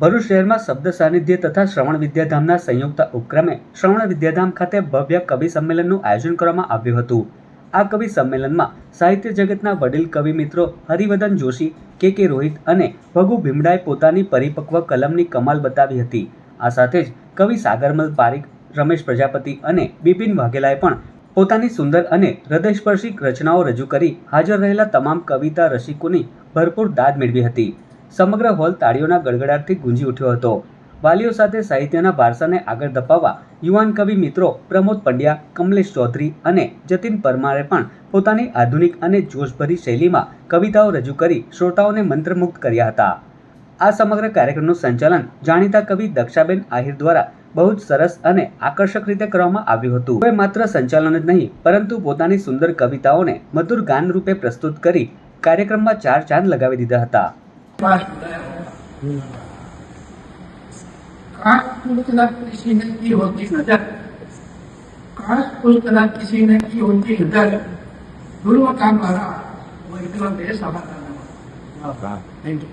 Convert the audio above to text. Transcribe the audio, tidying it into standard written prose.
ભરૂચ શહેરમાં શબ્દ સાનિધ્ય તથા શ્રવણ વિદ્યાધામના સંયુક્ત ઉપક્રમે શ્રવણ વિદ્યાધામ ખાતે ભવ્ય કવિ સંમેલનનું આયોજન કરવામાં આવ્યું હતું। આ કવિ સંમેલનમાં સાહિત્ય જગતના વડીલ કવિ મિત્રો હરિવર્ધન જોશી, કે રોહિત અને ભગુ ભીમડાએ પોતાની પરિપક્વ કલમની કમાલ બતાવી હતી। આ સાથે જ કવિ સાગરમલ પારીખ, રમેશ પ્રજાપતિ અને બિપિન વાઘેલાએ પણ પોતાની સુંદર અને હૃદયસ્પર્શી રચનાઓ રજૂ કરી હાજર રહેલા તમામ કવિતા રસિકોની ભરપૂર દાદ મેળવી હતી। સમગ્ર હોલ તાળીઓના ગડગડાટથી ગુંજી ઉઠ્યો હતો। વાલીઓ સાથે સાહિત્યના વારસાને આગળ ધપાવવા યુવાન કવિ મિત્રો પ્રમોદ પંડ્યા, કમલેશ ચૌધરી અને જતીન પરમારે પણ પોતાની આધુનિક અને જોશભરી શૈલીમાં કવિતાઓ રજૂ કરી શ્રોતાઓને મંત્રમુગ્ધ કર્યા હતા। આ સમગ્ર કાર્યક્રમનું સંચાલન જાણીતા કવિ દક્ષાબેન આહિર દ્વારા બહુ જ સરસ અને આકર્ષક રીતે કરવામાં આવ્યું હતું। હવે માત્ર સંચાલન જ નહીં પરંતુ પોતાની સુંદર કવિતાઓને મધુર ગાન રૂપે પ્રસ્તુત કરી કાર્યક્રમમાં ચાર ચાંદ લગાવી દીધા હતા। काश कोई कला किसी ने की होती नजर, काश कोई कला किसी ने की होती नजर, गुरु का मारा वो इतना बेसहारा। Thank you.